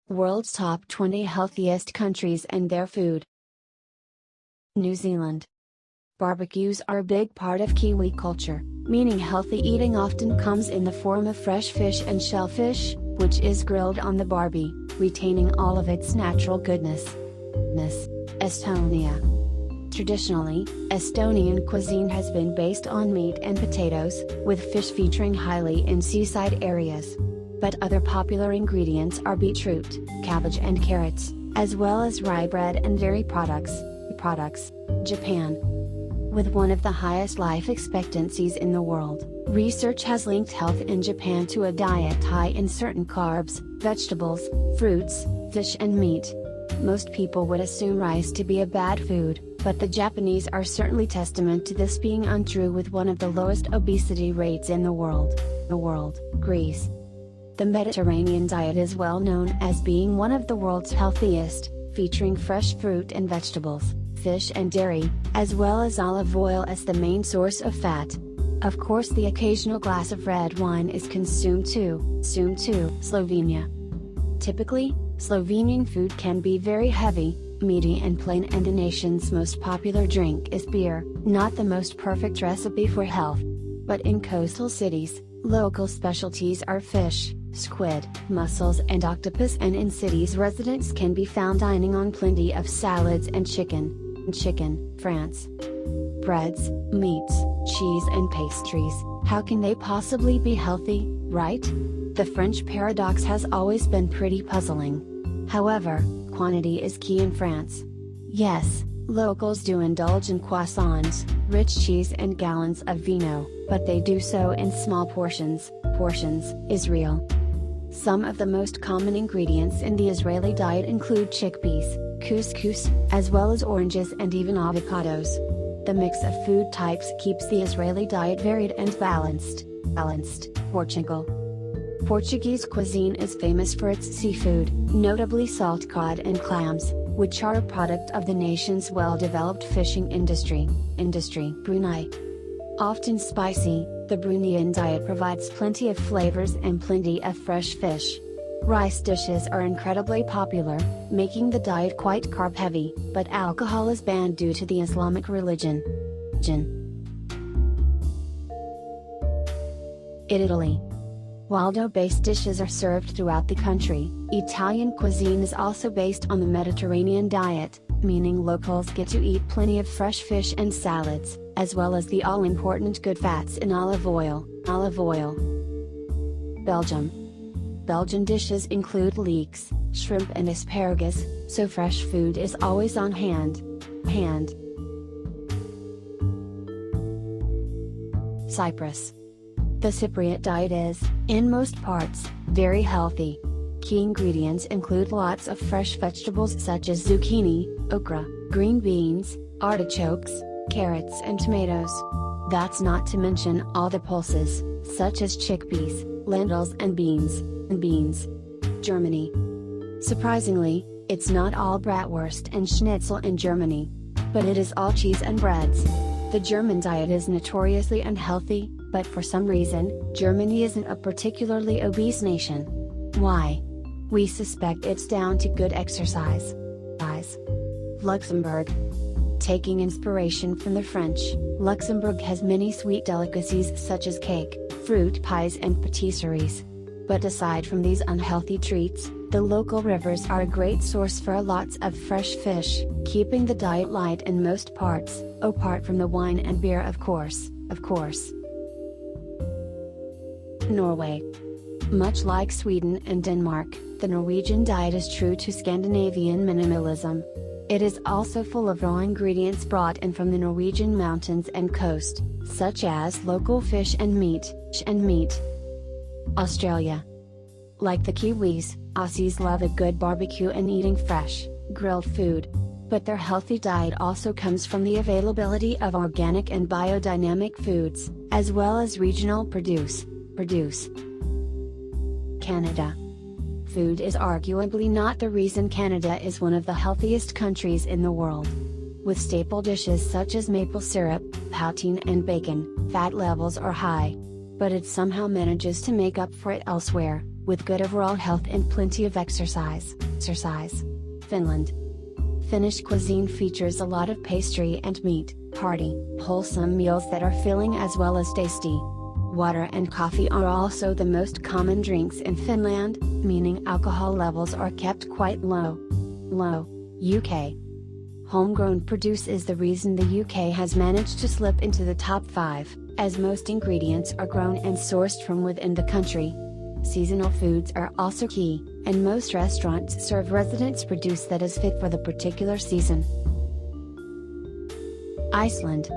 World's top 20 healthiest countries and their food. New Zealand. Barbecues are a big part of Kiwi culture, meaning healthy eating often comes in the form of fresh fish and shellfish, which is grilled on the barbie, retaining all of its natural goodness. Estonia. Traditionally, Estonian cuisine has been based on meat and potatoes, with fish featuring highly in seaside areas. But other popular ingredients are beetroot, cabbage and carrots, as well as rye bread and dairy products. Japan. With one of the highest life expectancies in the world, research has linked health in Japan to a diet high in certain carbs, vegetables, fruits, fish and meat. Most people would assume rice to be a bad food, but the Japanese are certainly testament to this being untrue, with one of the lowest obesity rates in the world. Greece. The Mediterranean diet is well known as being one of the world's healthiest, featuring fresh fruit and vegetables, fish and dairy, as well as olive oil as the main source of fat. Of course, the occasional glass of red wine is consumed too. Slovenia. Typically, Slovenian food can be very heavy, meaty and plain, and the nation's most popular drink is beer, not the most perfect recipe for health. But in coastal cities, local specialties are fish, squid, mussels and octopus, and in cities residents can be found dining on plenty of salads and chicken. France. Breads, meats, cheese and pastries, how can they possibly be healthy, right? The French paradox has always been pretty puzzling. However, quantity is key in France. Yes, locals do indulge in croissants, rich cheese and gallons of vino, but they do so in small portions. Israel. Some of the most common ingredients in the Israeli diet include chickpeas, couscous, as well as oranges and even avocados. The mix of food types keeps the Israeli diet varied and balanced. Portugal. Portuguese cuisine is famous for its seafood, notably salt cod and clams, which are a product of the nation's well-developed fishing industry. Brunei. Often spicy, the Bruneian diet provides plenty of flavors and plenty of fresh fish. Rice dishes are incredibly popular, making the diet quite carb-heavy, but alcohol is banned due to the Islamic religion. Italy. While dough-based dishes are served throughout the country, Italian cuisine is also based on the Mediterranean diet, meaning locals get to eat plenty of fresh fish and salads, as well as the all-important good fats in olive oil. Belgium. Belgian dishes include leeks, shrimp and asparagus, so fresh food is always on hand. Cyprus. The Cypriot diet is, in most parts, very healthy. Key ingredients include lots of fresh vegetables such as zucchini, okra, green beans, artichokes, carrots and tomatoes. That's not to mention all the pulses, such as chickpeas, lentils and beans. Germany. Surprisingly, it's not all bratwurst and schnitzel in Germany. But it is all cheese and breads. The German diet is notoriously unhealthy, but for some reason, Germany isn't a particularly obese nation. Why? We suspect it's down to good exercise. Luxembourg. Taking inspiration from the French, Luxembourg has many sweet delicacies such as cake, fruit pies and patisseries. But aside from these unhealthy treats, the local rivers are a great source for lots of fresh fish, keeping the diet light in most parts, apart from the wine and beer of course. Norway. Much like Sweden and Denmark, the Norwegian diet is true to Scandinavian minimalism. It is also full of raw ingredients brought in from the Norwegian mountains and coast, such as local fish and meat. Australia. Like the Kiwis, Aussies love a good barbecue and eating fresh, grilled food. But their healthy diet also comes from the availability of organic and biodynamic foods, as well as regional produce. Canada. Food is arguably not the reason Canada is one of the healthiest countries in the world. With staple dishes such as maple syrup, poutine and bacon, fat levels are high. But it somehow manages to make up for it elsewhere. with good overall health and plenty of exercise. Finland. Finnish cuisine features a lot of pastry and meat, hearty, wholesome meals that are filling as well as tasty. Water and coffee are also the most common drinks in Finland, meaning alcohol levels are kept quite low. UK. Homegrown produce is the reason the UK has managed to slip into the top 5, as most ingredients are grown and sourced from within the country. Seasonal foods are also key, and most restaurants serve residents produce that is fit for the particular season. Iceland.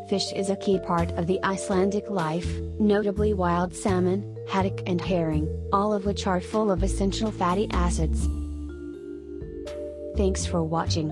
Fish is a key part of the Icelandic life, notably wild salmon, haddock and herring, all of which are full of essential fatty acids. Thanks for watching.